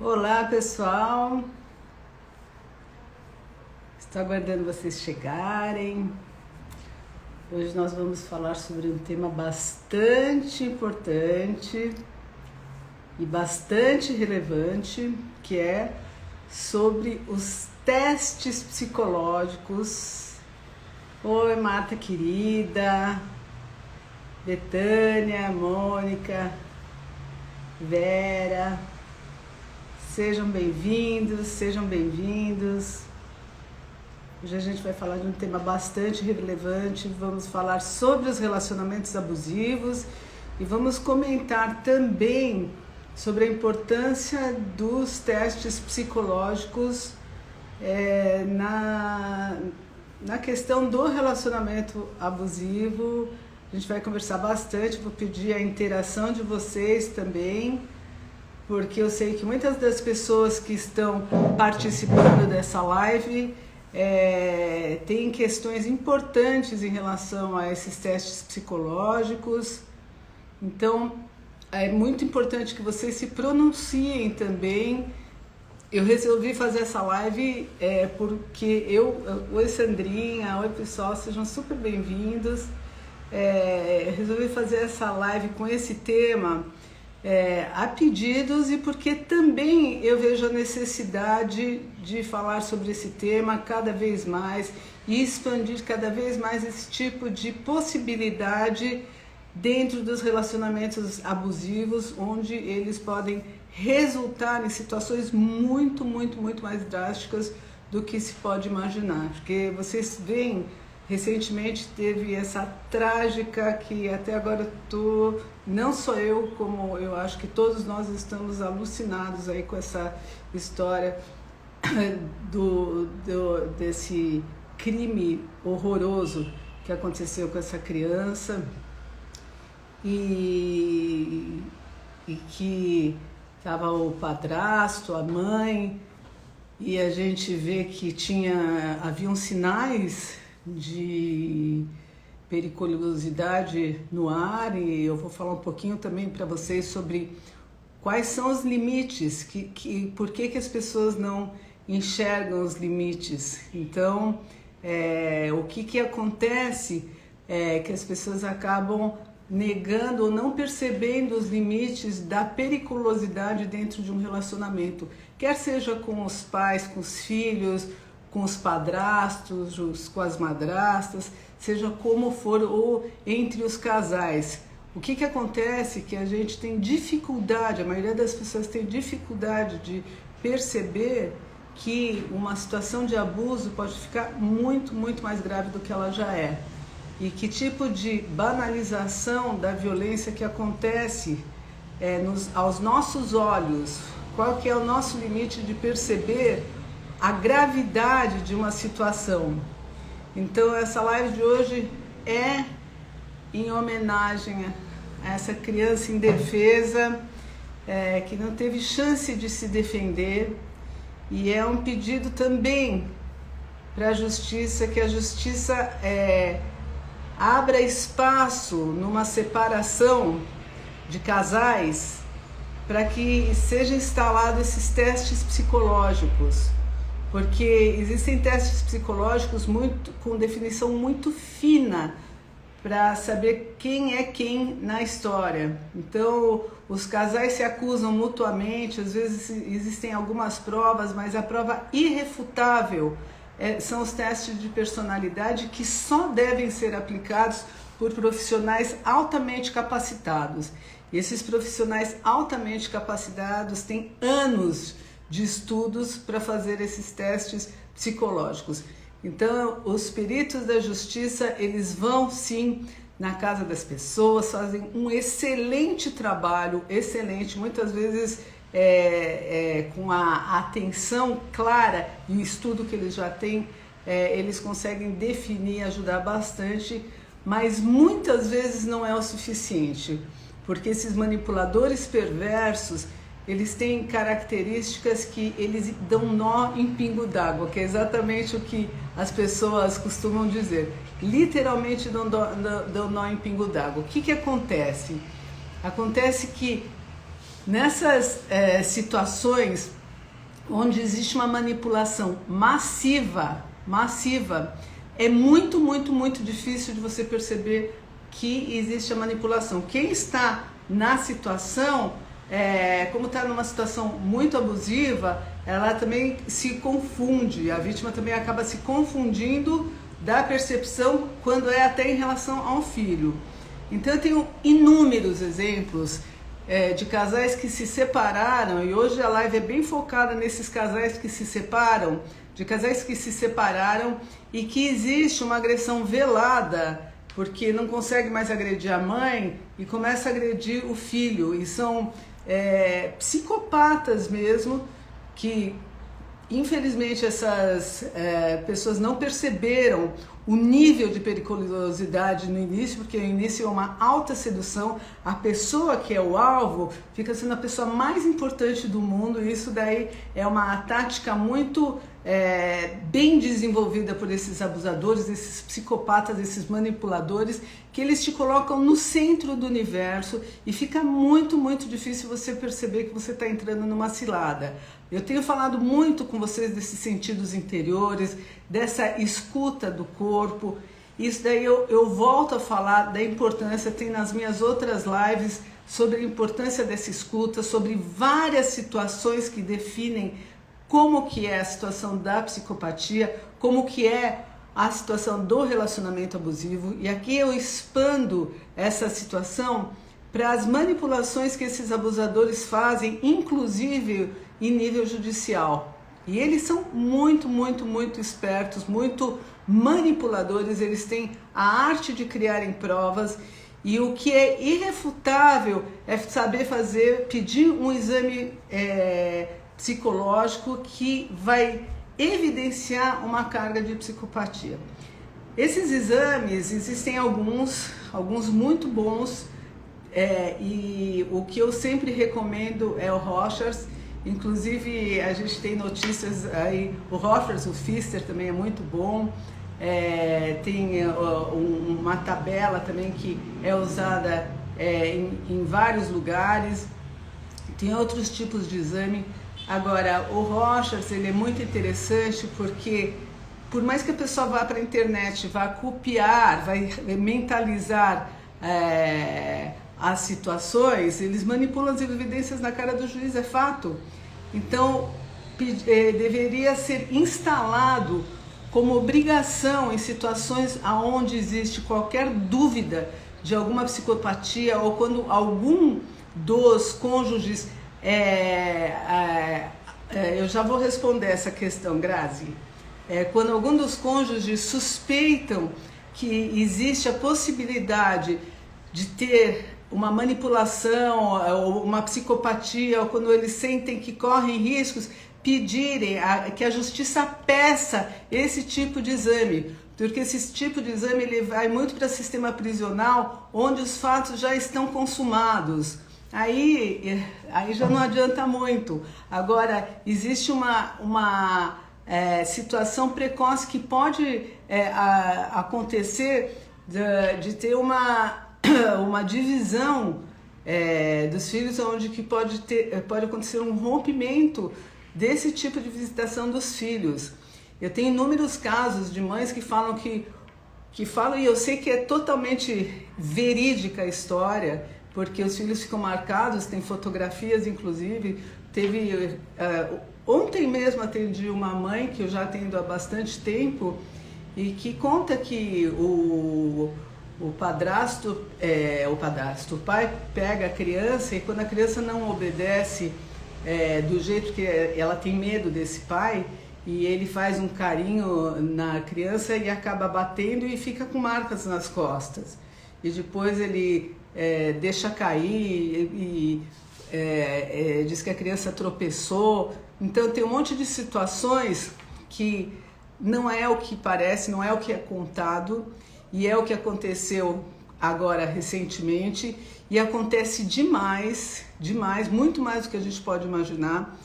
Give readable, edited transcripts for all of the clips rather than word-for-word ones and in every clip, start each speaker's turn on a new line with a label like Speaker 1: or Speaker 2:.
Speaker 1: Olá, pessoal. Estou aguardando vocês chegarem. Hoje nós vamos falar sobre um tema bastante importante e bastante relevante, que é sobre os testes psicológicos. Oi, Marta querida, Betânia, Mônica, Vera. Sejam bem-vindos, sejam bem-vindos. Hoje a gente vai falar de um tema bastante relevante. Vamos falar sobre os relacionamentos abusivos e vamos comentar também sobre a importância dos testes psicológicos na questão do relacionamento abusivo. A gente vai conversar bastante, vou pedir a interação de vocês também, porque eu sei que muitas das pessoas que estão participando dessa live têm questões importantes em relação a esses testes psicológicos. Então, é muito importante que vocês se pronunciem também. Eu resolvi fazer essa live porque oi Sandrinha, oi pessoal, sejam super bem-vindos. Resolvi fazer essa live com esse tema a pedidos e porque também eu vejo a necessidade de falar sobre esse tema cada vez mais e expandir cada vez mais esse tipo de possibilidade dentro dos relacionamentos abusivos, onde eles podem resultar em situações muito mais drásticas do que se pode imaginar. Porque vocês veem, recentemente teve essa trágica que até agora não só eu, como eu acho que todos nós estamos alucinados aí com essa história desse crime horroroso que aconteceu com essa criança e que estava o padrasto, a mãe, e a gente vê que haviam sinais de periculosidade no ar, e eu vou falar um pouquinho também para vocês sobre quais são os limites, por que as pessoas não enxergam os limites. Então, o que acontece é que as pessoas acabam negando ou não percebendo os limites da periculosidade dentro de um relacionamento, quer seja com os pais, com os filhos, com os padrastos, com as madrastas, seja como for, ou entre os casais. O que acontece é que a gente tem dificuldade, a maioria das pessoas tem dificuldade de perceber que uma situação de abuso pode ficar muito mais grave do que ela já é. E que tipo de banalização da violência que acontece aos nossos olhos, qual que é o nosso limite de perceber a gravidade de uma situação. Então essa live de hoje é em homenagem a essa criança indefesa que não teve chance de se defender, e é um pedido também para a justiça, que a justiça abra espaço numa separação de casais para que sejam instalados esses testes psicológicos, porque existem testes psicológicos com definição muito fina para saber quem é quem na história. Então, os casais se acusam mutuamente, às vezes existem algumas provas, mas a prova irrefutável são os testes de personalidade, que só devem ser aplicados por profissionais altamente capacitados. E esses profissionais altamente capacitados têm anos de estudos para fazer esses testes psicológicos. Então, os peritos da justiça, eles vão sim na casa das pessoas, fazem um excelente trabalho, muitas vezes com a atenção clara e o estudo que eles já têm, eles conseguem definir, ajudar bastante, mas muitas vezes não é o suficiente, porque esses manipuladores perversos, eles têm características que eles dão nó em pingo d'água, que é exatamente o que as pessoas costumam dizer. Literalmente dão nó em pingo d'água. O que acontece? Acontece que Nessas situações onde existe uma manipulação massiva, é muito, muito, muito difícil de você perceber que existe a manipulação. Quem está na situação, como está numa situação muito abusiva, ela também se confunde, a vítima também acaba se confundindo da percepção quando é até em relação a um filho. Então eu tenho inúmeros exemplos de casais que se separaram, e hoje a live é bem focada nesses casais que se separam, de casais que se separaram e que existe uma agressão velada, porque não consegue mais agredir a mãe e começa a agredir o filho, e são psicopatas mesmo, que infelizmente essas pessoas não perceberam o nível de periculosidade no início, porque no início é uma alta sedução, a pessoa que é o alvo fica sendo a pessoa mais importante do mundo, e isso daí é uma tática muito bem desenvolvida por esses abusadores, esses psicopatas, esses manipuladores, que eles te colocam no centro do universo e fica muito, muito difícil você perceber que você está entrando numa cilada. Eu tenho falado muito com vocês desses sentidos interiores, dessa escuta do corpo. Isso daí eu volto a falar da importância, tem nas minhas outras lives sobre a importância dessa escuta, sobre várias situações que definem como que é a situação da psicopatia, como que é a situação do relacionamento abusivo. E aqui eu expando essa situação para as manipulações que esses abusadores fazem, inclusive em nível judicial. E eles são muito, muito, muito espertos, muito manipuladores, eles têm a arte de criarem provas, e o que é irrefutável é saber pedir um exame psicológico que vai evidenciar uma carga de psicopatia. Esses exames, existem alguns muito bons, e o que eu sempre recomendo é o Rorschach. Inclusive a gente tem notícias aí, o Rorschach, o Pfister também é muito bom, tem uma tabela também que é usada em vários lugares, tem outros tipos de exame. Agora, o Rorschach, ele é muito interessante porque, por mais que a pessoa vá para a internet, vá copiar, vai mentalizar as situações, eles manipulam as evidências na cara do juiz, é fato. Então, deveria ser instalado como obrigação em situações onde existe qualquer dúvida de alguma psicopatia, ou quando algum dos cônjuges eu já vou responder essa questão, Grazi. Quando algum dos cônjuges suspeitam que existe a possibilidade de ter uma manipulação ou uma psicopatia, ou quando eles sentem que correm riscos, pedirem que a justiça peça esse tipo de exame, porque esse tipo de exame ele vai muito para o sistema prisional, onde os fatos já estão consumados. Aí já não adianta muito. Agora, existe uma situação precoce que pode acontecer de ter uma divisão dos filhos, onde que pode acontecer um rompimento desse tipo de visitação dos filhos. Eu tenho inúmeros casos de mães que falam, e eu sei que é totalmente verídica a história, porque os filhos ficam marcados, tem fotografias inclusive. Ontem mesmo atendi uma mãe que eu já atendo há bastante tempo, e que conta que o pai pega a criança, e quando a criança não obedece do jeito que ela tem medo desse pai, e ele faz um carinho na criança e acaba batendo e fica com marcas nas costas. E depois ele deixa cair e diz que a criança tropeçou. Então tem um monte de situações que não é o que parece, não é o que é contado, e é o que aconteceu agora recentemente, e acontece demais, muito mais do que a gente pode imaginar.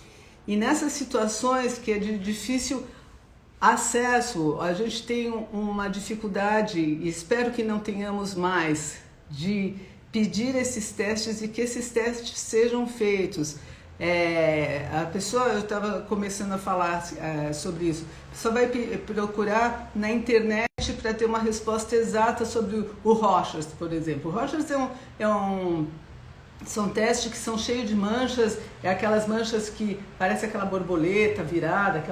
Speaker 1: E nessas situações que é de difícil acesso, a gente tem uma dificuldade, e espero que não tenhamos mais, de pedir esses testes e que esses testes sejam feitos. A pessoa, eu estava começando a falar sobre isso, a pessoa vai procurar na internet para ter uma resposta exata sobre o Rorschach, por exemplo. O Rorschach são testes que são cheios de manchas, aquelas manchas que parece aquela borboleta virada,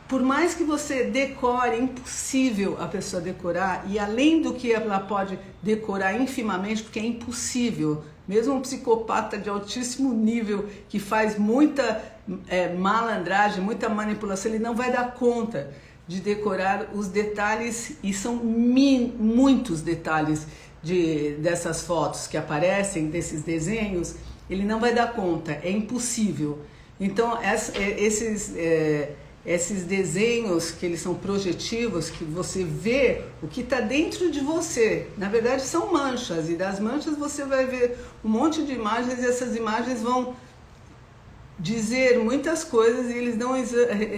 Speaker 1: Por mais que você decore, é impossível a pessoa decorar, e além do que ela pode decorar infimamente, porque é impossível, mesmo um psicopata de altíssimo nível que faz muita malandragem, muita manipulação, ele não vai dar conta de decorar os detalhes, e são muitos detalhes dessas fotos que aparecem, desses desenhos, ele não vai dar conta, é impossível. Então esses desenhos que eles são projetivos, que você vê o que está dentro de você, na verdade são manchas, e das manchas você vai ver um monte de imagens, e essas imagens vão dizer muitas coisas, e eles dão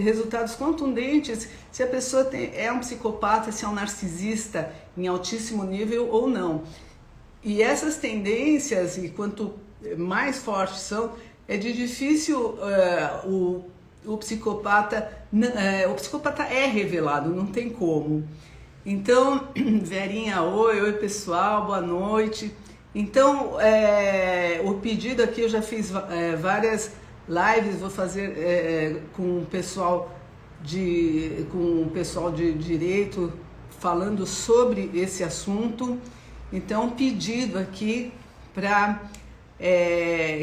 Speaker 1: resultados contundentes se a pessoa é um psicopata, se é um narcisista em altíssimo nível ou não. E essas tendências, e quanto mais fortes são, é de difícil o psicopata é revelado, não tem como. Então, Verinha, oi pessoal, boa noite. Então, o pedido aqui, eu já fiz várias lives, vou fazer com o pessoal de direito, falando sobre esse assunto. Então, pedido aqui para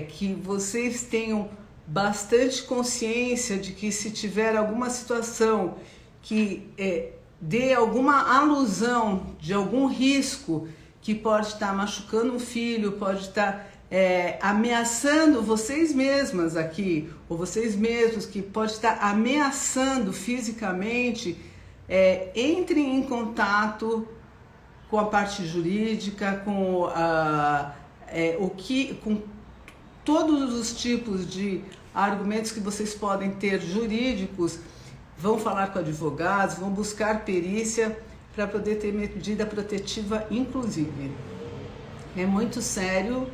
Speaker 1: que vocês tenham bastante consciência de que, se tiver alguma situação que dê alguma alusão de algum risco que pode estar machucando um filho, pode estar ameaçando vocês mesmas aqui, ou vocês mesmos, que pode estar ameaçando fisicamente, entrem em contato com a parte jurídica, com todos os tipos de argumentos que vocês podem ter jurídicos. Vão falar com advogados, vão buscar perícia para poder ter medida protetiva, inclusive. É muito sério,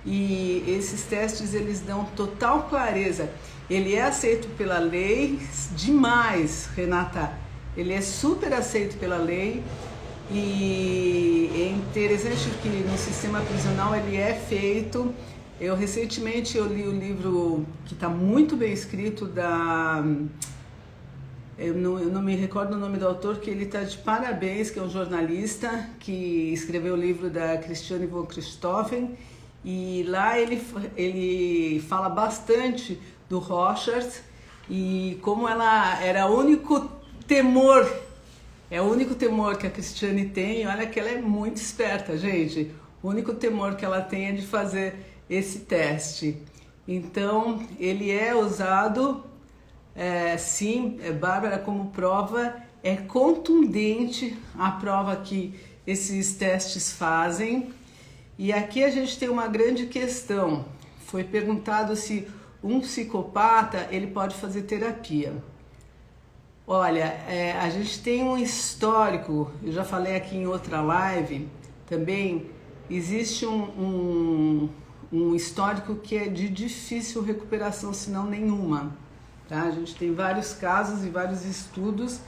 Speaker 1: e esses testes, eles dão total clareza. Ele é aceito pela lei demais, Renata. Ele é super aceito pela lei, e é interessante que no sistema prisional ele é feito. Recentemente eu li o livro que está muito bem escrito eu não me recordo o nome do autor, que ele está de parabéns, que é um jornalista que escreveu o livro da Christiane von Richthofen, e lá ele fala bastante do Rorschach e como ela era o único temor, o único temor que a Christiane tem. Olha que ela é muito esperta, gente. O único temor que ela tem é de fazer esse teste. Então, ele é usado, sim, Bárbara, como prova. É contundente a prova que esses testes fazem. E aqui a gente tem uma grande questão. Foi perguntado se um psicopata ele pode fazer terapia. Olha, a gente tem um histórico, eu já falei aqui em outra live também, existe um histórico que é de difícil recuperação, se não nenhuma. Tá? A gente tem vários casos e vários estudos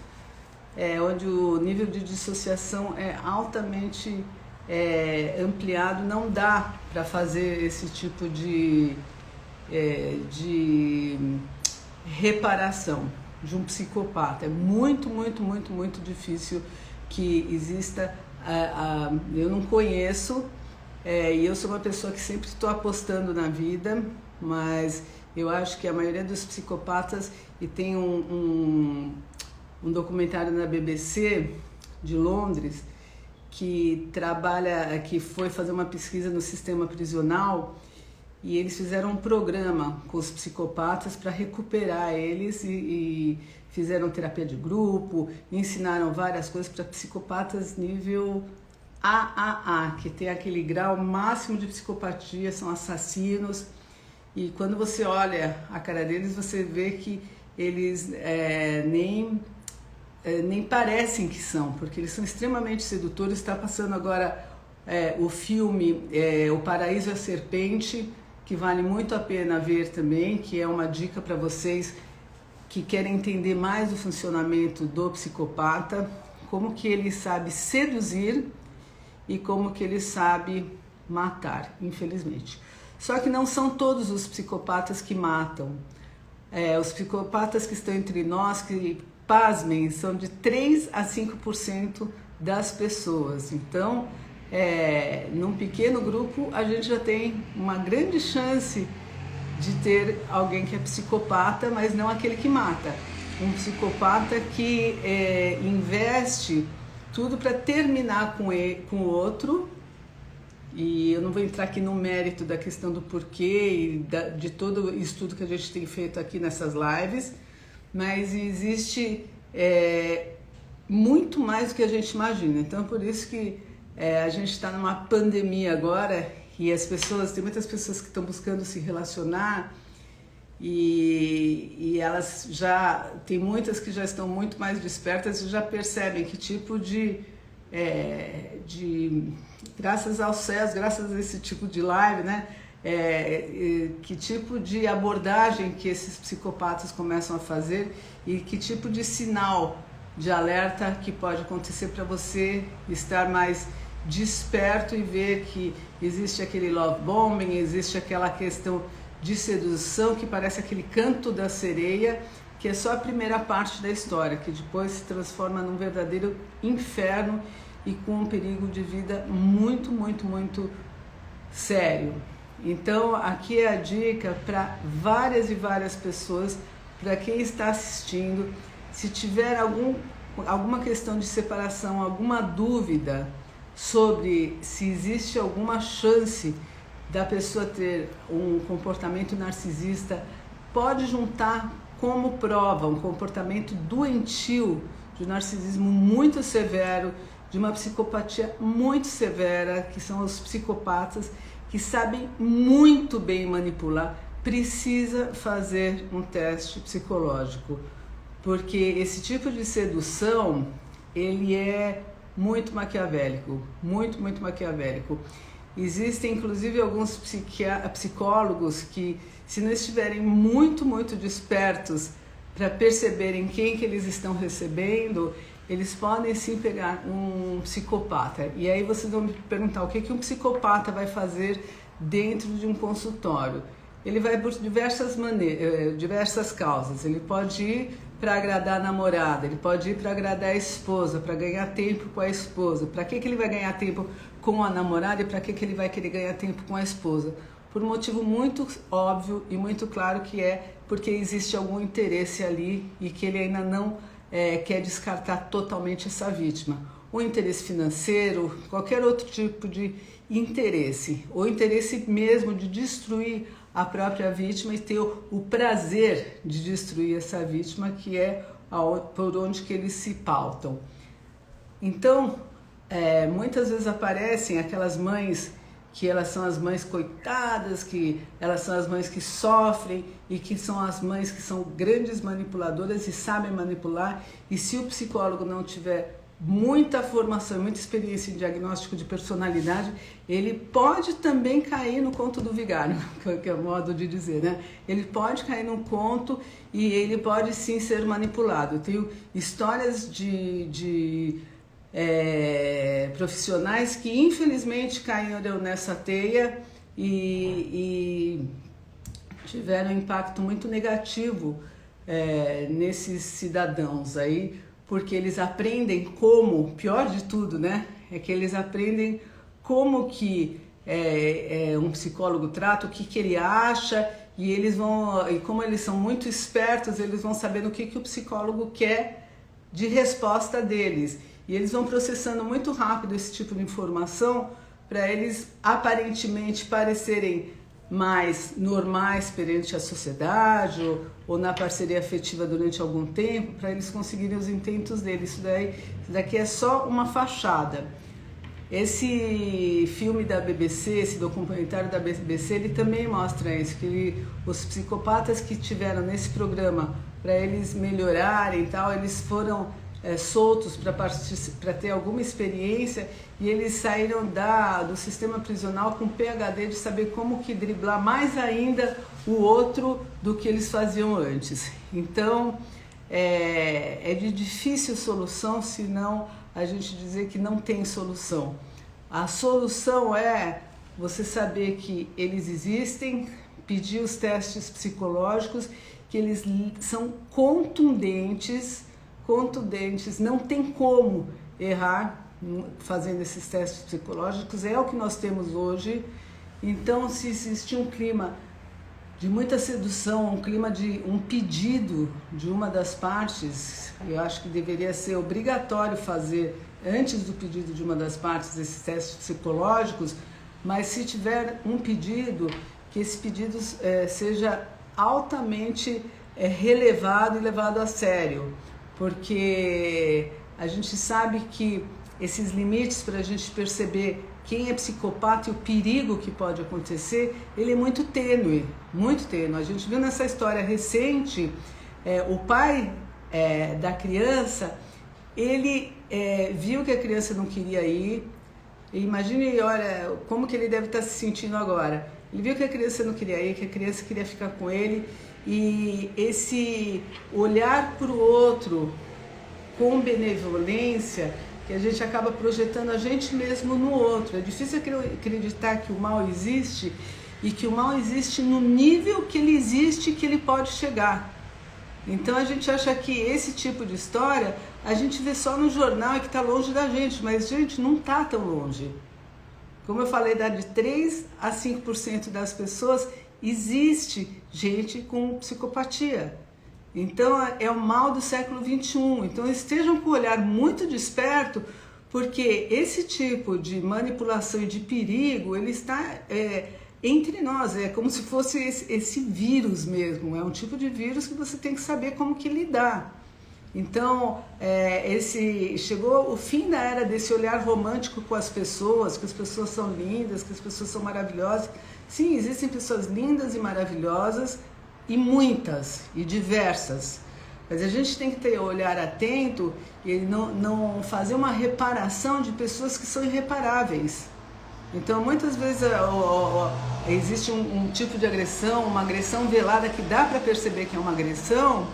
Speaker 1: onde o nível de dissociação é altamente ampliado. Não dá para fazer esse tipo de reparação de um psicopata. É muito, muito, muito, muito difícil que exista. Eu não conheço, e eu sou uma pessoa que sempre estou apostando na vida, mas eu acho que a maioria dos psicopatas, e tem um documentário na BBC de Londres que foi fazer uma pesquisa no sistema prisional, e eles fizeram um programa com os psicopatas para recuperar eles, e fizeram terapia de grupo, ensinaram várias coisas para psicopatas nível AAA, que tem aquele grau máximo de psicopatia, são assassinos. E quando você olha a cara deles, você vê que eles nem parecem que são, porque eles são extremamente sedutores. Está passando agora o filme O Paraíso e a Serpente, que vale muito a pena ver também, que é uma dica para vocês que querem entender mais o funcionamento do psicopata, como que ele sabe seduzir e como que ele sabe matar, infelizmente. Só que não são todos os psicopatas que matam. Os psicopatas que estão entre nós, que, pasmem, são de 3 a 5% das pessoas. Então, num pequeno grupo, a gente já tem uma grande chance de ter alguém que é psicopata, mas não aquele que mata. Um psicopata que investe tudo para terminar com o outro. E eu não vou entrar aqui no mérito da questão do porquê e de todo o estudo que a gente tem feito aqui nessas lives, mas existe muito mais do que a gente imagina. Então, por isso que a gente está numa pandemia agora e tem muitas pessoas que estão buscando se relacionar e elas tem muitas que já estão muito mais despertas e já percebem que tipo graças aos céus, graças a esse tipo de live, né? Que tipo de abordagem que esses psicopatas começam a fazer e que tipo de sinal de alerta que pode acontecer para você estar mais desperto e ver que existe aquele love bombing, existe aquela questão de sedução que parece aquele canto da sereia, que é só a primeira parte da história, que depois se transforma num verdadeiro inferno e com um perigo de vida muito, muito, muito sério. Então, aqui é a dica para várias e várias pessoas, para quem está assistindo, se tiver alguma questão de separação, alguma dúvida sobre se existe alguma chance da pessoa ter um comportamento narcisista, pode juntar como prova um comportamento doentio, de narcisismo muito severo, de uma psicopatia muito severa, que são os psicopatas que sabem muito bem manipular. Precisa fazer um teste psicológico, porque esse tipo de sedução, ele é muito maquiavélico, muito, muito maquiavélico. Existem inclusive alguns psicólogos que, se não estiverem muito, muito despertos para perceberem quem que eles estão recebendo, eles podem sim pegar um psicopata. E aí vocês vão me perguntar o que um psicopata vai fazer dentro de um consultório. Ele vai por diversas causas. Ele pode ir para agradar a namorada, ele pode ir para agradar a esposa, para ganhar tempo com a esposa. Para que ele vai ganhar tempo com a namorada e para que ele vai querer ganhar tempo com a esposa? Por um motivo muito óbvio e muito claro, que é porque existe algum interesse ali e que ele ainda não quer descartar totalmente essa vítima. O interesse financeiro, qualquer outro tipo de interesse, ou interesse mesmo de destruir a própria vítima e ter o prazer de destruir essa vítima, que é por onde que eles se pautam. Então, muitas vezes aparecem aquelas mães que elas são as mães coitadas, que elas são as mães que sofrem e que são as mães que são grandes manipuladoras e sabem manipular. E se o psicólogo não tiver muita formação, muita experiência em diagnóstico de personalidade, ele pode também cair no conto do vigário, que é o modo de dizer, né? Ele pode cair num conto e ele pode sim ser manipulado. Eu tenho histórias de profissionais que infelizmente caíram nessa teia e tiveram um impacto muito negativo nesses cidadãos aí, porque eles aprendem como, pior de tudo, né? É que eles aprendem como que um psicólogo trata, o que ele acha, e como eles são muito espertos, eles vão sabendo o que o psicólogo quer de resposta deles. E eles vão processando muito rápido esse tipo de informação para eles aparentemente parecerem mais normais perante a sociedade ou na parceria afetiva durante algum tempo, para eles conseguirem os intentos deles. Isso daqui é só uma fachada. Esse filme da BBC, esse documentário da BBC, ele também mostra isso, que os psicopatas que tiveram nesse programa, para eles melhorarem e tal, eles foram soltos para ter alguma experiência, e eles saíram do sistema prisional com PhD de saber como que driblar mais ainda o outro do que eles faziam antes. Então, é de difícil solução, senão a gente dizer que não tem solução. A solução é você saber que eles existem, pedir os testes psicológicos, que eles são contundentes, não tem como errar fazendo esses testes psicológicos, é o que nós temos hoje. Então, se existir um clima de muita sedução, um clima de um pedido de uma das partes, eu acho que deveria ser obrigatório fazer, antes do pedido de uma das partes, esses testes psicológicos, mas se tiver um pedido, que esse pedido seja altamente relevado e levado a sério, porque a gente sabe que esses limites para a gente perceber quem é psicopata e o perigo que pode acontecer, ele é muito tênue, muito tênue. A gente viu nessa história recente, o pai da criança, ele viu que a criança não queria ir, e imagine, olha, como que ele deve estar se sentindo agora. Ele viu que a criança não queria ir, que a criança queria ficar com ele, e esse olhar para o outro com benevolência, que a gente acaba projetando a gente mesmo no outro. É difícil acreditar que o mal existe, e que o mal existe no nível que ele existe, que ele pode chegar. Então a gente acha que esse tipo de história a gente vê só no jornal e que está longe da gente, mas gente, não está tão longe. Como eu falei, de 3 a 5% das pessoas existe gente com psicopatia. Então é o mal do século XXI. Então estejam com o olhar muito desperto, porque esse tipo de manipulação e de perigo, ele está entre nós, é como se fosse esse vírus mesmo, é um tipo de vírus que você tem que saber como que lidar. Então, chegou o fim da era desse olhar romântico com as pessoas, que as pessoas são lindas, que as pessoas são maravilhosas. Sim, existem pessoas lindas e maravilhosas, e muitas, e diversas. Mas a gente tem que ter o olhar atento e não fazer uma reparação de pessoas que são irreparáveis. Então, muitas vezes existe um tipo de agressão, uma agressão velada que dá para perceber que é uma agressão,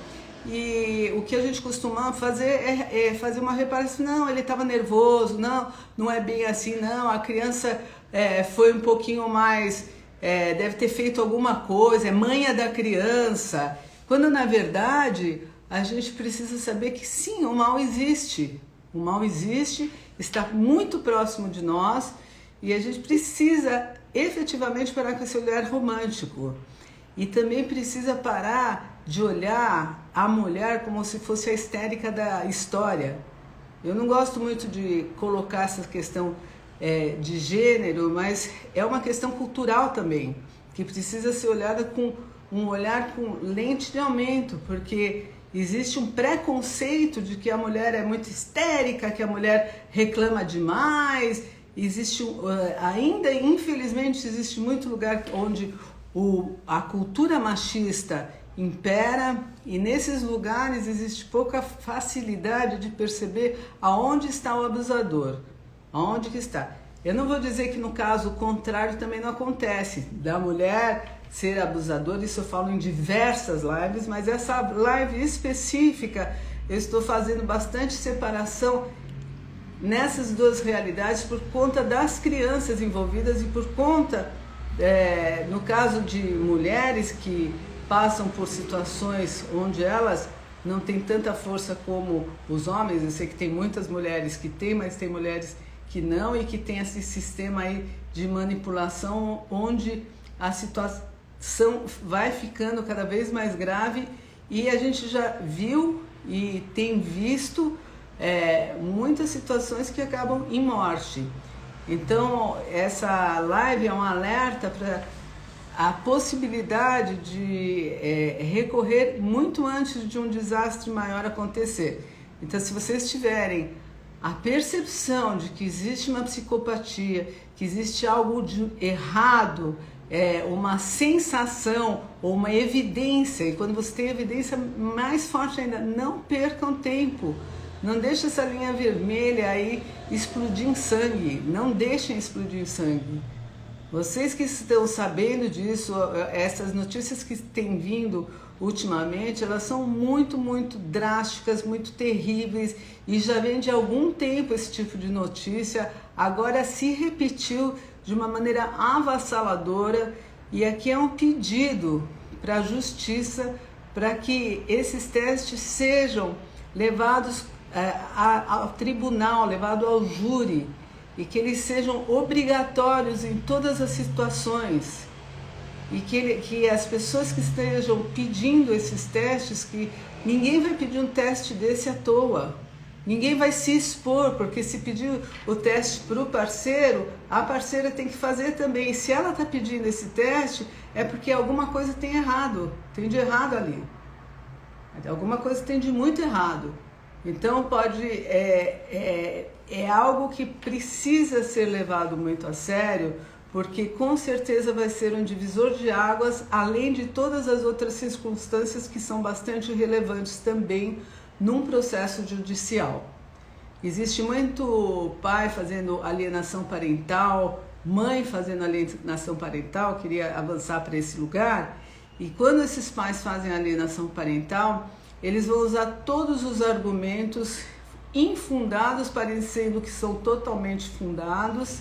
Speaker 1: e o que a gente costuma fazer é fazer uma reparação. Não, ele estava nervoso, não é bem assim, não, a criança foi um pouquinho mais, deve ter feito alguma coisa, é manha da criança. Quando, na verdade, a gente precisa saber que sim, o mal existe. O mal existe, está muito próximo de nós, e a gente precisa efetivamente parar com esse olhar romântico. E também precisa parar de olhar a mulher como se fosse a histérica da história. Eu não gosto muito de colocar essa questão de gênero, mas é uma questão cultural também, que precisa ser olhada com um olhar com lente de aumento, porque existe um preconceito de que a mulher é muito histérica, que a mulher reclama demais. Ainda, infelizmente, existe muito lugar onde a cultura machista impera, e nesses lugares existe pouca facilidade de perceber aonde está o abusador, aonde que está. Eu não vou dizer que no caso contrário também não acontece, da mulher ser abusadora, isso eu falo em diversas lives, mas essa live específica eu estou fazendo bastante separação nessas duas realidades por conta das crianças envolvidas e por conta, no caso de mulheres que passam por situações onde elas não têm tanta força como os homens. Eu sei que tem muitas mulheres que têm, mas tem mulheres que não, e que tem esse sistema aí de manipulação onde a situação vai ficando cada vez mais grave, e a gente já viu e tem visto muitas situações que acabam em morte. Então essa live é um alerta para a possibilidade de recorrer muito antes de um desastre maior acontecer. Então, se vocês tiverem a percepção de que existe uma psicopatia, que existe algo de errado, uma sensação ou uma evidência, e quando você tem evidência mais forte ainda, não percam tempo. Não deixe essa linha vermelha aí explodir em sangue. Não deixem explodir em sangue. Vocês que estão sabendo disso, essas notícias que têm vindo ultimamente, elas são muito, muito drásticas, muito terríveis, e já vem de algum tempo esse tipo de notícia. Agora se repetiu de uma maneira avassaladora, e aqui é um pedido para a justiça para que esses testes sejam levados ao tribunal, levados ao júri, e que eles sejam obrigatórios em todas as situações, e que as pessoas que estejam pedindo esses testes, que ninguém vai pedir um teste desse à toa, ninguém vai se expor, porque se pedir o teste para o parceiro, a parceira tem que fazer também. E se ela está pedindo esse teste, é porque alguma coisa tem errado, tem de errado ali, alguma coisa tem de muito errado. Então é algo que precisa ser levado muito a sério, porque com certeza vai ser um divisor de águas, além de todas as outras circunstâncias que são bastante relevantes também num processo judicial. Existe muito pai fazendo alienação parental, mãe fazendo alienação parental, queria avançar para esse lugar, e quando esses pais fazem alienação parental, eles vão usar todos os argumentos infundados, parecendo que são totalmente fundados,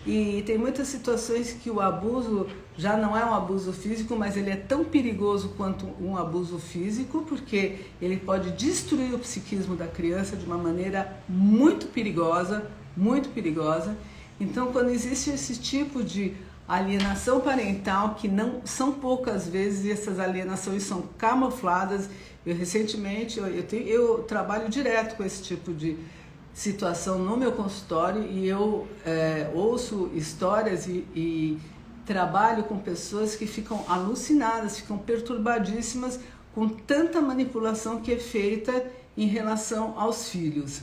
Speaker 1: e tem muitas situações que o abuso já não é um abuso físico, mas ele é tão perigoso quanto um abuso físico, porque ele pode destruir o psiquismo da criança de uma maneira muito perigosa, muito perigosa. Então, quando existe esse tipo de alienação parental, que não são poucas vezes, e essas alienações são camufladas. Recentemente eu trabalho direto com esse tipo de situação no meu consultório, e eu ouço histórias e trabalho com pessoas que ficam alucinadas, ficam perturbadíssimas com tanta manipulação que é feita em relação aos filhos.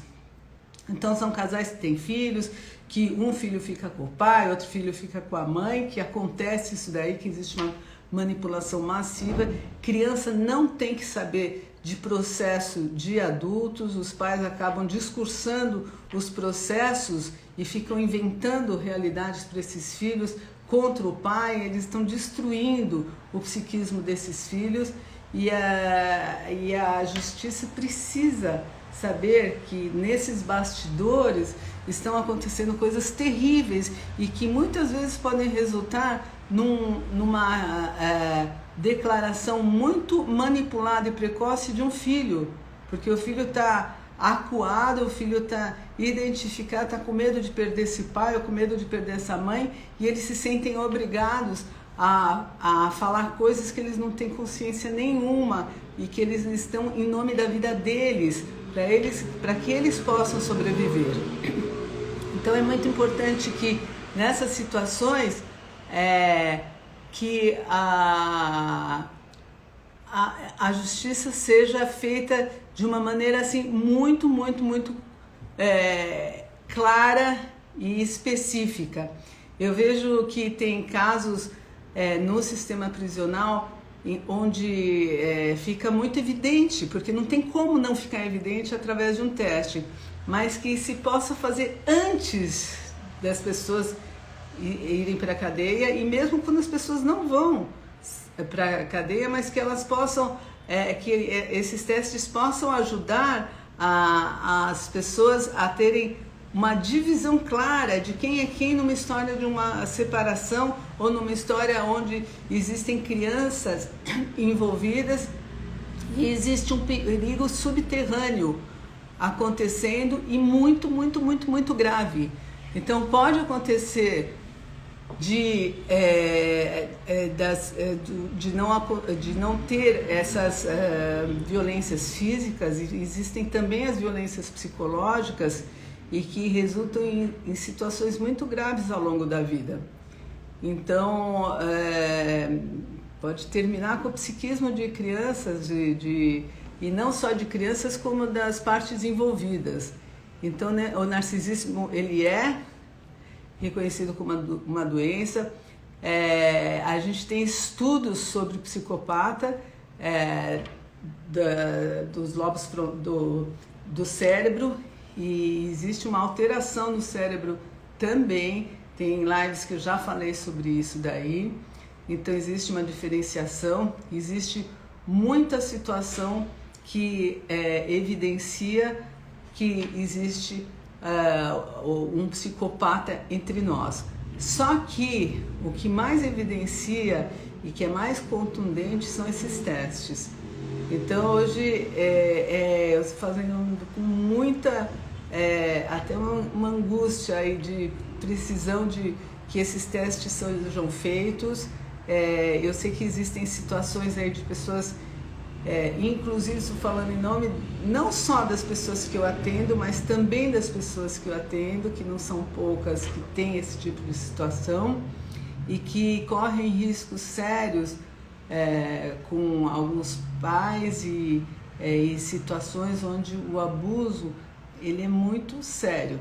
Speaker 1: Então são casais que têm filhos, que um filho fica com o pai, outro filho fica com a mãe, que acontece isso daí, que existe uma manipulação massiva. Criança não tem que saber de processo de adultos, os pais acabam discursando os processos e ficam inventando realidades para esses filhos contra o pai. Eles estão destruindo o psiquismo desses filhos, e a justiça precisa saber que nesses bastidores estão acontecendo coisas terríveis e que muitas vezes podem resultar numa declaração muito manipulada e precoce de um filho, porque o filho está acuado, o filho está identificado, está com medo de perder esse pai ou com medo de perder essa mãe, e eles se sentem obrigados a falar coisas que eles não têm consciência nenhuma e que eles estão em nome da vida deles, para que eles possam sobreviver. Então é muito importante que nessas situações que a justiça seja feita de uma maneira assim muito, muito, muito clara e específica. Eu vejo que tem casos no sistema prisional onde fica muito evidente, porque não tem como não ficar evidente através de um teste, mas que se possa fazer antes das pessoas irem para a cadeia, e mesmo quando as pessoas não vão para a cadeia, mas que elas possam, que esses testes possam ajudar as pessoas a terem uma divisão clara de quem é quem numa história de uma separação ou numa história onde existem crianças envolvidas e existe um perigo subterrâneo acontecendo e muito, muito, muito, muito grave. Então pode acontecer de não ter essas violências físicas, e existem também as violências psicológicas, e que resultam em situações muito graves ao longo da vida. Então, pode terminar com o psiquismo de crianças, e não só de crianças, como das partes envolvidas. Então, né, o narcisismo, ele é reconhecido como uma doença. A gente tem estudos sobre o psicopata, dos lobos do cérebro, e existe uma alteração no cérebro também. Tem lives que eu já falei sobre isso daí. Então existe uma diferenciação, existe muita situação que evidencia que existe um psicopata entre nós. Só que o que mais evidencia e que é mais contundente são esses testes. Então hoje eu estou fazendo com muita, até uma angústia aí de precisão de que esses testes sejam feitos. Eu sei que existem situações aí de pessoas, inclusive estou falando em nome não só das pessoas que eu atendo, mas também das pessoas que eu atendo, que não são poucas, que têm esse tipo de situação e que correm riscos sérios com alguns pais e situações onde o abuso ele é muito sério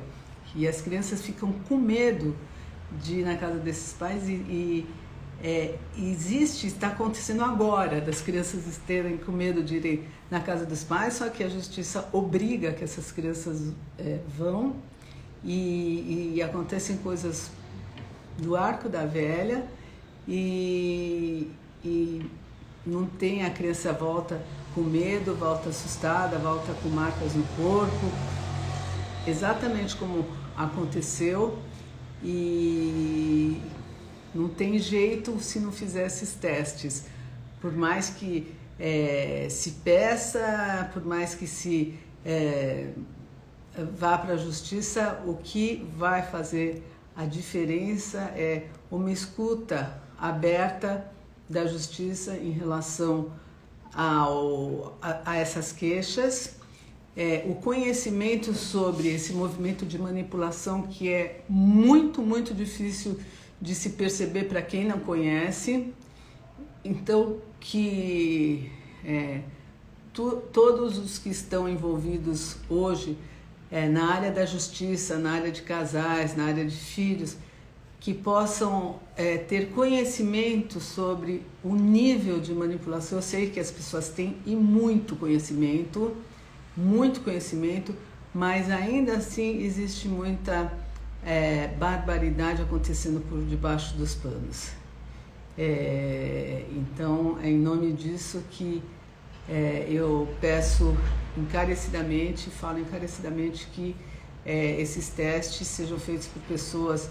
Speaker 1: e as crianças ficam com medo de ir na casa desses pais está acontecendo agora das crianças estarem com medo de ir na casa dos pais, só que a justiça obriga que essas crianças vão e acontecem coisas do arco da velha e não tem, a criança volta com medo, volta assustada, volta com marcas no corpo, exatamente como aconteceu, e não tem jeito se não fizer esses testes, por mais que se peça, por mais que se vá para a justiça, o que vai fazer a diferença é uma escuta aberta da justiça em relação a essas queixas, o conhecimento sobre esse movimento de manipulação que é muito, muito difícil de se perceber para quem não conhece. Então, que todos os que estão envolvidos hoje na área da justiça, na área de casais, na área de filhos, que possam ter conhecimento sobre o nível de manipulação. Eu sei que as pessoas têm muito conhecimento, mas ainda assim existe muita barbaridade acontecendo por debaixo dos panos. Então é em nome disso que eu peço encarecidamente, falo encarecidamente que esses testes sejam feitos por pessoas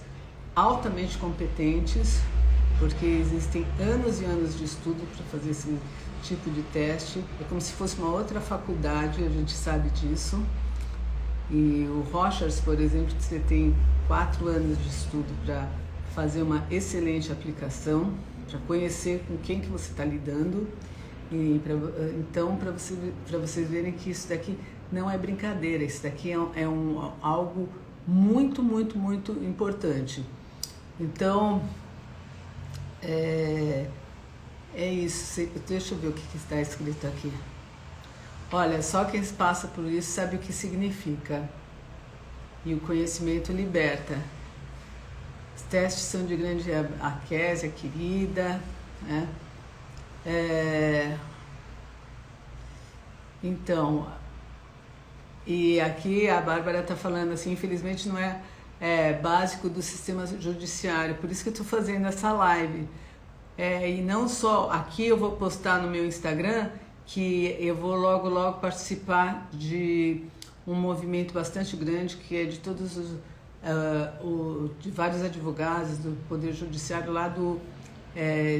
Speaker 1: altamente competentes, porque existem anos e anos de estudo para fazer esse tipo de teste. É como se fosse uma outra faculdade, a gente sabe disso. E o Rogers, por exemplo, você tem 4 anos de estudo para fazer uma excelente aplicação, para conhecer com quem que você está lidando. E então, para vocês verem que isso daqui não é brincadeira, isso daqui algo muito, muito, muito importante. Então, é isso. Deixa eu ver o que está escrito aqui. Olha, só quem passa por isso sabe o que significa. E o conhecimento liberta. Os testes são de grande aquésia, querida, né? Então, e aqui a Bárbara está falando assim, infelizmente não é básico do sistema judiciário, por isso que eu estou fazendo essa live. E não só aqui, eu vou postar no meu Instagram que eu vou logo participar de um movimento bastante grande, que é de todos de vários advogados do Poder Judiciário lá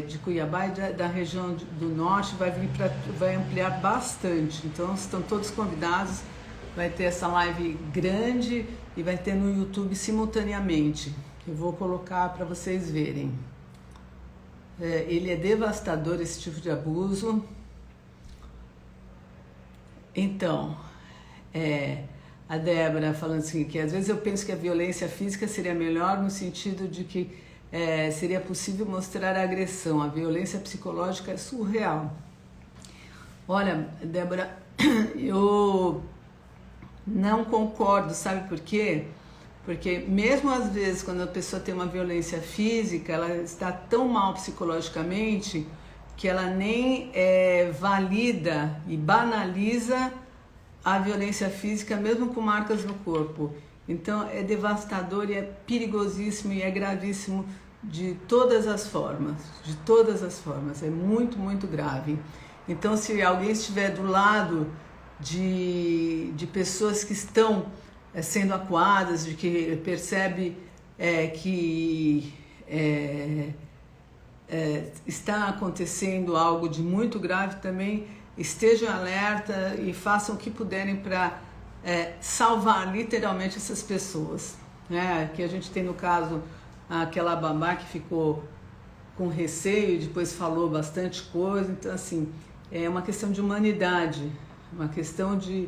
Speaker 1: de Cuiabá e da região do Norte, vai ampliar bastante. Então estão todos convidados, vai ter essa live grande e vai ter no YouTube simultaneamente. Eu vou colocar para vocês verem. Ele é devastador, esse tipo de abuso. Então, a Débora falando assim, que às vezes eu penso que a violência física seria melhor no sentido de que seria possível mostrar a agressão. A violência psicológica é surreal. Olha, Débora, eu não concordo, sabe por quê? Porque mesmo às vezes quando a pessoa tem uma violência física, ela está tão mal psicologicamente que ela nem valida e banaliza a violência física, mesmo com marcas no corpo. Então é devastador e é perigosíssimo e é gravíssimo de todas as formas, é muito, muito grave. Então se alguém estiver do lado de pessoas que estão sendo acuadas, de que percebe que está acontecendo algo de muito grave, também estejam alerta e façam o que puderem para salvar literalmente essas pessoas, né? Que a gente tem no caso aquela babá que ficou com receio e depois falou bastante coisa. Então assim, é uma questão de humanidade, uma questão de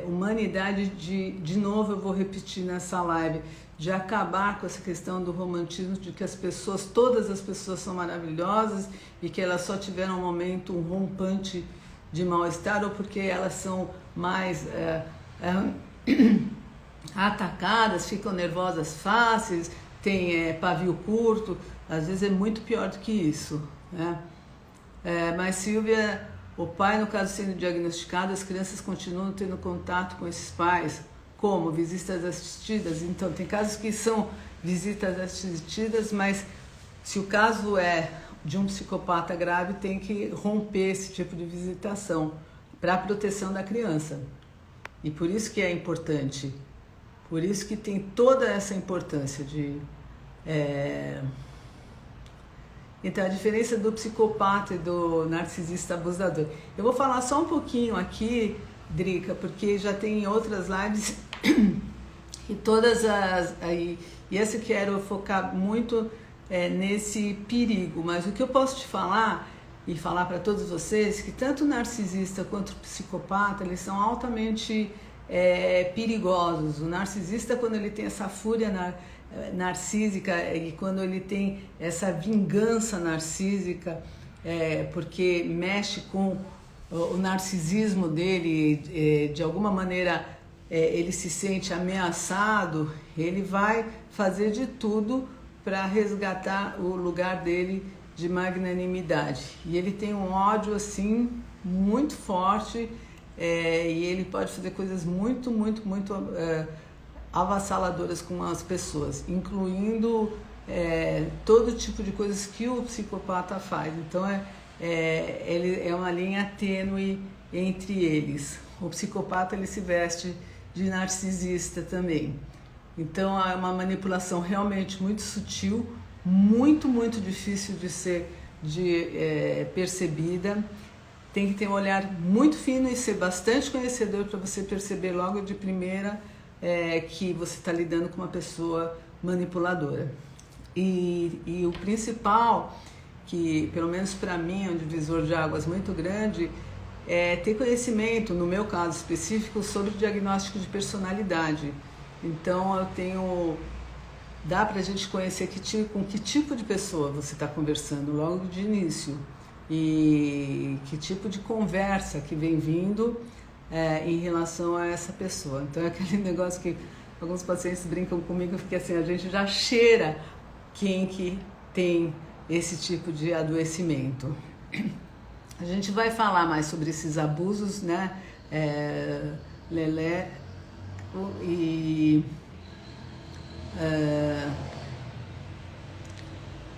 Speaker 1: humanidade, de novo eu vou repetir nessa live, de acabar com essa questão do romantismo, de que as pessoas, todas as pessoas são maravilhosas e que elas só tiveram um momento, um rompante de mal-estar, ou porque elas são mais atacadas, ficam nervosas fáceis, tem pavio curto. Às vezes é muito pior do que isso, né? Mas Silvia, o pai, no caso sendo diagnosticado, as crianças continuam tendo contato com esses pais, como visitas assistidas. Então tem casos que são visitas assistidas, mas se o caso é de um psicopata grave, tem que romper esse tipo de visitação para a proteção da criança. E por isso que é importante, por isso que tem toda essa importância de... Então, a diferença do psicopata e do narcisista abusador. Eu vou falar só um pouquinho aqui, Drica, porque já tem outras lives e todas e essa eu quero focar muito nesse perigo. Mas o que eu posso te falar e falar para todos vocês, que tanto o narcisista quanto o psicopata, eles são altamente perigosos. O narcisista, quando ele tem essa fúria narcísica e quando ele tem essa vingança narcísica, porque mexe com o narcisismo dele, de alguma maneira ele se sente ameaçado, ele vai fazer de tudo para resgatar o lugar dele de magnanimidade. E ele tem um ódio assim muito forte, e ele pode fazer coisas muito, muito, muito avassaladoras com as pessoas, incluindo todo tipo de coisas que o psicopata faz. Então ele é uma linha tênue entre eles. O psicopata, ele se veste de narcisista também. Então é uma manipulação realmente muito sutil, muito, muito difícil de ser percebida. Tem que ter um olhar muito fino e ser bastante conhecedor para você perceber logo de primeira que você está lidando com uma pessoa manipuladora. E o principal, que pelo menos para mim é um divisor de águas muito grande, é ter conhecimento, no meu caso específico, sobre o diagnóstico de personalidade. Então dá pra gente conhecer com que tipo de pessoa você está conversando logo de início e que tipo de conversa que vem vindo em relação a essa pessoa. Então é aquele negócio que alguns pacientes brincam comigo, porque assim, a gente já cheira quem que tem esse tipo de adoecimento. A gente vai falar mais sobre esses abusos, né, Lelé,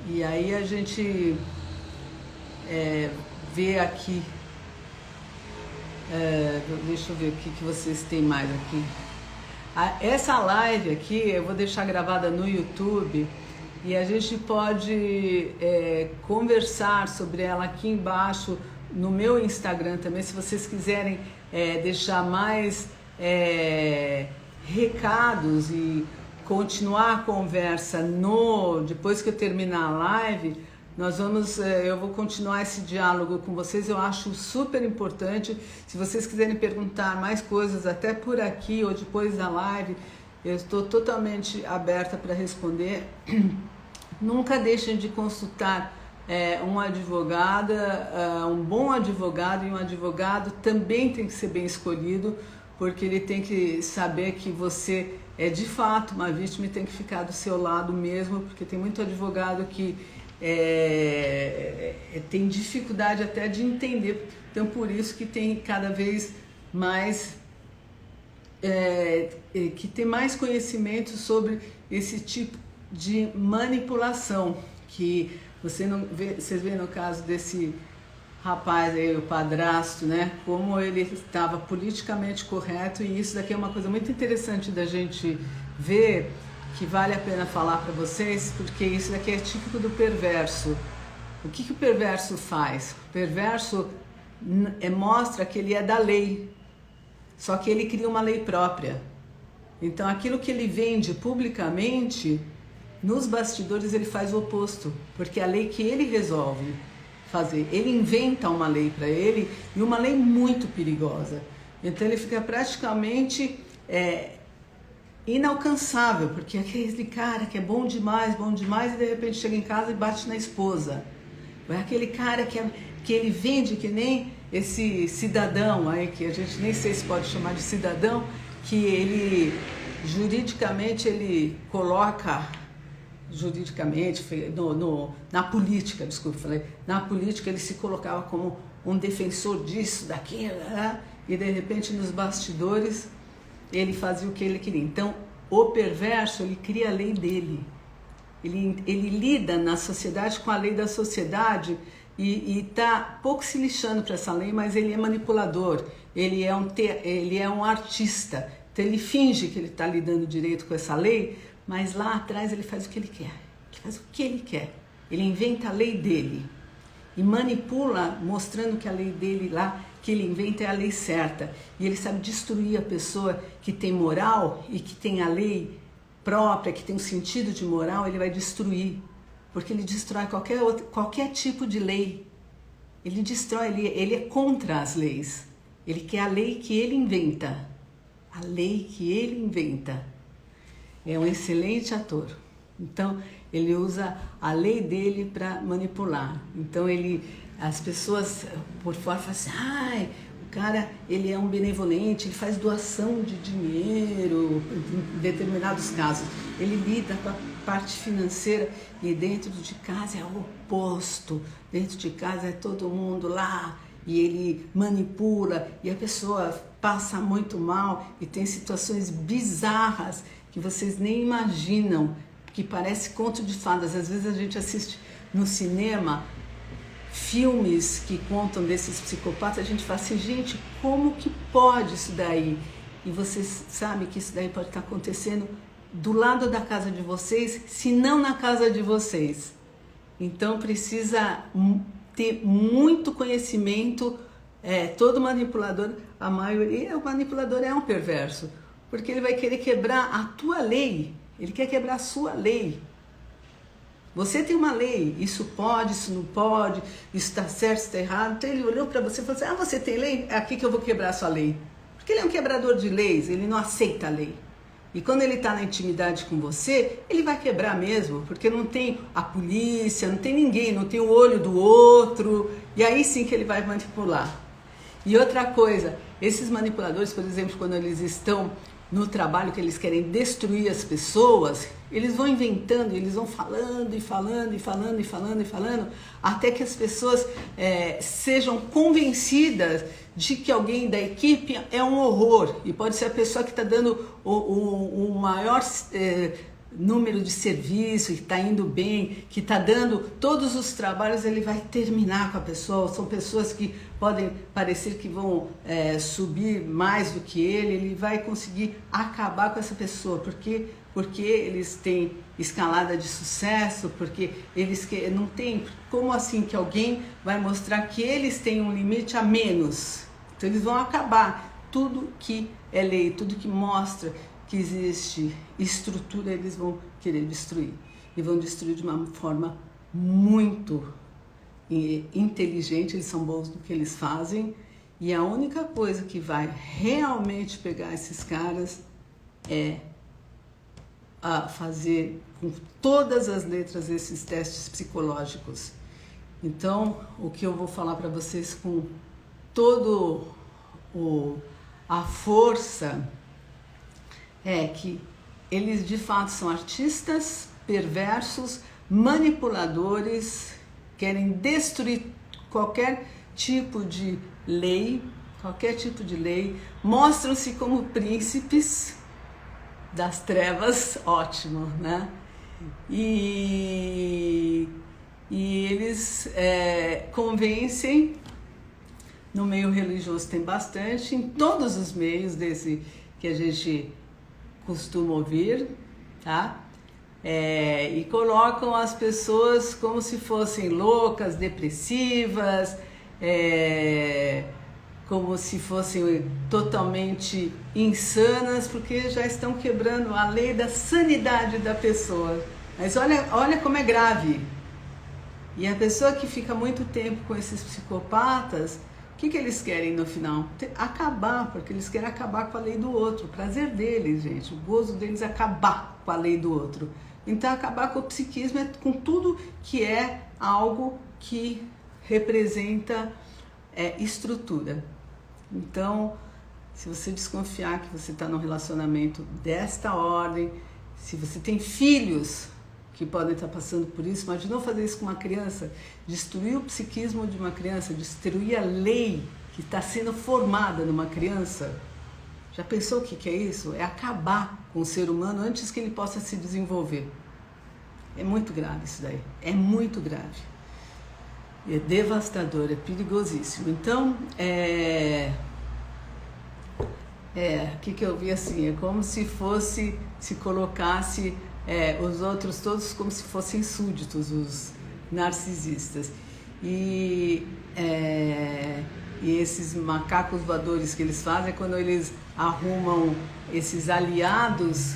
Speaker 1: e aí a gente vê aqui, deixa eu ver o que vocês têm mais aqui. Essa live aqui eu vou deixar gravada no YouTube e a gente pode conversar sobre ela aqui embaixo no meu Instagram também, se vocês quiserem deixar mais recados e continuar a conversa depois que eu terminar a live. Eu vou continuar esse diálogo com vocês, eu acho super importante. Se vocês quiserem perguntar mais coisas, até por aqui ou depois da live, eu estou totalmente aberta para responder. Nunca deixem de consultar uma advogada, um bom advogado, e um advogado também tem que ser bem escolhido, porque ele tem que saber que você é de fato uma vítima e tem que ficar do seu lado mesmo, porque tem muito advogado que tem dificuldade até de entender. Então por isso que tem cada vez mais que tem mais conhecimento sobre esse tipo de manipulação, que vocês veem no caso desse rapaz aí, o padrasto, né, como ele estava politicamente correto, e isso daqui é uma coisa muito interessante da gente ver, que vale a pena falar para vocês, porque isso daqui é típico do perverso. O que o perverso faz? O perverso mostra que ele é da lei, só que ele cria uma lei própria. Então aquilo que ele vende publicamente, nos bastidores ele faz o oposto, porque é a lei que ele resolve fazer, ele inventa uma lei para ele, e uma lei muito perigosa. Então ele fica praticamente inalcançável, porque aquele cara que é bom demais, e de repente chega em casa e bate na esposa. É aquele cara que ele vende que nem esse cidadão aí, que a gente nem sei se pode chamar de cidadão, que ele juridicamente ele coloca, na política, desculpa, falei, na política ele se colocava como um defensor disso, daquilo, né? E de repente nos bastidores ele fazia o que ele queria. Então o perverso, ele cria a lei dele, ele lida na sociedade com a lei da sociedade e está pouco se lixando para essa lei, mas ele é manipulador, ele é um artista, então ele finge que ele está lidando direito com essa lei, mas lá atrás ele faz o que ele quer, ele inventa a lei dele e manipula, mostrando que a lei dele lá, que ele inventa, é a lei certa, e ele sabe destruir a pessoa que tem moral e que tem a lei própria, que tem um sentido de moral, ele vai destruir, porque ele destrói qualquer tipo de lei, ele destrói, ele é contra as leis, ele quer a lei que ele inventa, é um excelente ator, então ele usa a lei dele para manipular, então as pessoas por fora falam assim, o cara, ele é um benevolente, ele faz doação de dinheiro, em determinados casos, ele lida com a parte financeira, e dentro de casa é o oposto, dentro de casa é todo mundo lá, e ele manipula, e a pessoa passa muito mal, e tem situações bizarras, que vocês nem imaginam, que parece conto de fadas. Às vezes a gente assiste no cinema filmes que contam desses psicopatas, a gente fala assim, gente, como que pode isso daí? E vocês sabem que isso daí pode estar acontecendo do lado da casa de vocês, se não na casa de vocês. Então precisa ter muito conhecimento, todo manipulador, a maioria, o manipulador é um perverso, porque ele vai querer quebrar a tua lei, ele quer quebrar a sua lei. Você tem uma lei, isso pode, isso não pode, isso está certo, isso está errado. Então ele olhou para você e falou assim, você tem lei? É aqui que eu vou quebrar a sua lei. Porque ele é um quebrador de leis, ele não aceita a lei. E quando ele está na intimidade com você, ele vai quebrar mesmo, porque não tem a polícia, não tem ninguém, não tem o olho do outro, e aí sim que ele vai manipular. E outra coisa, esses manipuladores, por exemplo, quando eles estão no trabalho que eles querem destruir as pessoas, eles vão inventando, eles vão falando e falando e falando e falando e falando, até que as pessoas sejam convencidas de que alguém da equipe é um horror, e pode ser a pessoa que está dando o maior número de serviço, que está indo bem, que está dando todos os trabalhos, ele vai terminar com a pessoa. São pessoas que podem parecer que vão subir mais do que ele vai conseguir acabar com essa pessoa, porque eles têm escalada de sucesso, porque eles não tem, como assim que alguém vai mostrar que eles têm um limite a menos? Então eles vão acabar tudo que é lei, tudo que mostra que existe estrutura, eles vão querer destruir, e vão destruir de uma forma muito inteligente. Eles são bons no que eles fazem, e a única coisa que vai realmente pegar esses caras é a fazer com todas as letras esses testes psicológicos. Então, o que eu vou falar para vocês com todo a força é que eles de fato são artistas perversos, manipuladores, querem destruir qualquer tipo de lei, qualquer tipo de lei, mostram-se como príncipes das trevas, ótimo, né? E eles convencem, no meio religioso tem bastante, em todos os meios desse que a gente costuma ouvir, tá? E colocam as pessoas como se fossem loucas, depressivas, como se fossem totalmente insanas, porque já estão quebrando a lei da sanidade da pessoa. Mas olha como é grave. E a pessoa que fica muito tempo com esses psicopatas, o que eles querem no final? Acabar, porque eles querem acabar com a lei do outro. O prazer deles, gente, o gozo deles é acabar com a lei do outro. Então, acabar com o psiquismo é com tudo que é algo que representa estrutura. Então, se você desconfiar que você está num relacionamento desta ordem, se você tem filhos que podem estar passando por isso, imaginou fazer isso com uma criança? Destruir o psiquismo de uma criança, destruir a lei que está sendo formada numa criança. Já pensou o que é isso? É acabar com o ser humano antes que ele possa se desenvolver. É muito grave isso daí, é muito grave. É devastador, é perigosíssimo. Então, o que eu vi assim, é como se colocasse os outros todos como se fossem súditos, os narcisistas. E esses macacos voadores que eles fazem é quando eles arrumam esses aliados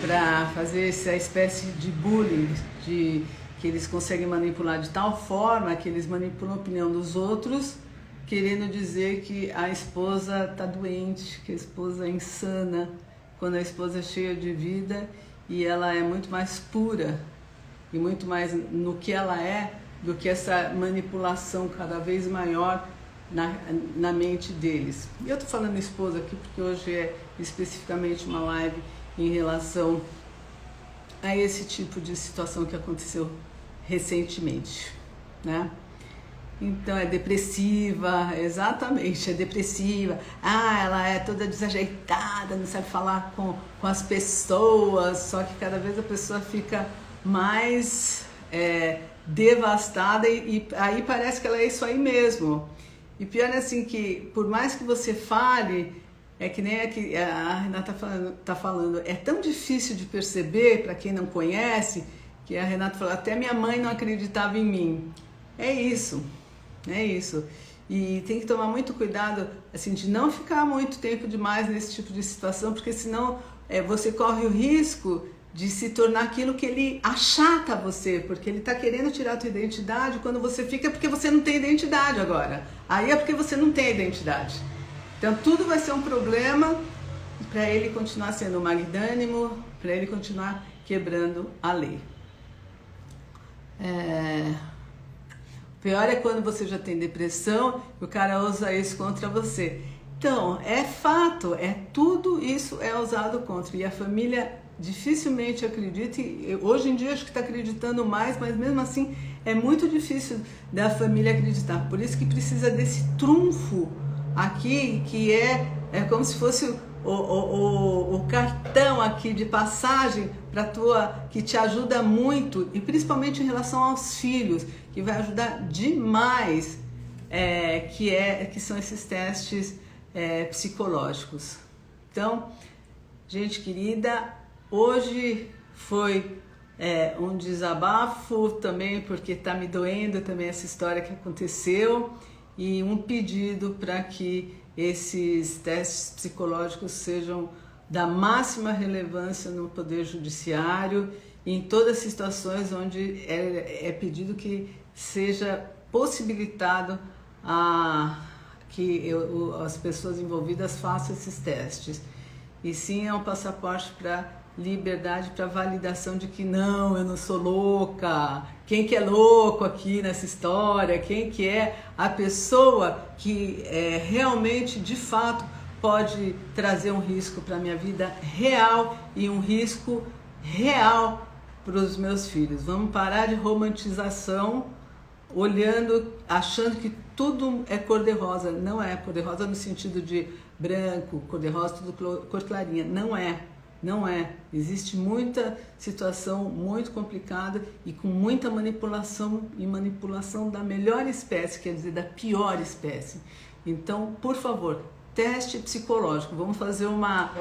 Speaker 1: para fazer essa espécie de bullying, que eles conseguem manipular de tal forma que eles manipulam a opinião dos outros, querendo dizer que a esposa está doente, que a esposa é insana, quando a esposa é cheia de vida e ela é muito mais pura e muito mais no que ela é do que essa manipulação cada vez maior na mente deles. E eu estou falando esposa aqui porque hoje é especificamente uma live em relação a esse tipo de situação que aconteceu recentemente, né? Então é depressiva, exatamente, é depressiva. Ela é toda desajeitada, não sabe falar com as pessoas, só que cada vez a pessoa fica mais devastada e aí parece que ela é isso aí mesmo. E pior é assim que, por mais que você fale, é que nem a Renata tá falando, é tão difícil de perceber para quem não conhece, que a Renata falou, até minha mãe não acreditava em mim. É isso. E tem que tomar muito cuidado, assim, de não ficar muito tempo demais nesse tipo de situação, porque senão você corre o risco de se tornar aquilo que ele achata você, porque ele está querendo tirar a tua identidade, quando você fica é porque você não tem identidade agora. Aí é porque você não tem identidade. Então tudo vai ser um problema para ele continuar sendo magnânimo, para ele continuar quebrando a lei. Pior é quando você já tem depressão e o cara usa isso contra você. Então, é fato, tudo isso é usado contra. E a família dificilmente acredita, e hoje em dia acho que está acreditando mais, mas mesmo assim é muito difícil da família acreditar. Por isso que precisa desse trunfo aqui, que é como se fosse o cartão aqui de passagem que te ajuda muito, e principalmente em relação aos filhos, que vai ajudar demais, que são esses testes psicológicos. Então, gente querida, hoje foi um desabafo também, porque está me doendo também essa história que aconteceu, e um pedido para que esses testes psicológicos sejam da máxima relevância no Poder Judiciário e em todas as situações onde é pedido que seja possibilitado que as pessoas envolvidas façam esses testes. E sim, é um passaporte para liberdade, para validação de que não, eu não sou louca. Quem que é louco aqui nessa história? Quem que é a pessoa que realmente, de fato, pode trazer um risco para a minha vida real e um risco real para os meus filhos? Vamos parar de romantização olhando, achando que tudo é cor-de-rosa. Não é cor-de-rosa no sentido de branco, cor-de-rosa, tudo cor clarinha. Não é. Não é. Existe muita situação muito complicada e com muita manipulação, e manipulação da melhor espécie, quer dizer, da pior espécie. Então, por favor, teste psicológico. Vamos fazer uma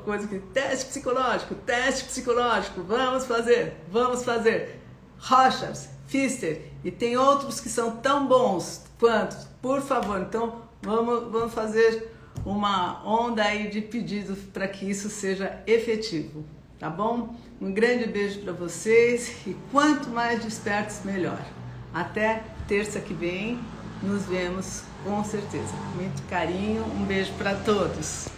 Speaker 1: coisa aqui. Teste psicológico. Vamos fazer. Rorschach, Pfister, e tem outros que são tão bons quanto. Por favor, então, vamos fazer uma onda aí de pedidos para que isso seja efetivo, tá bom? Um grande beijo para vocês e quanto mais despertos, melhor. Até terça que vem, nos vemos com certeza. Muito carinho, um beijo para todos.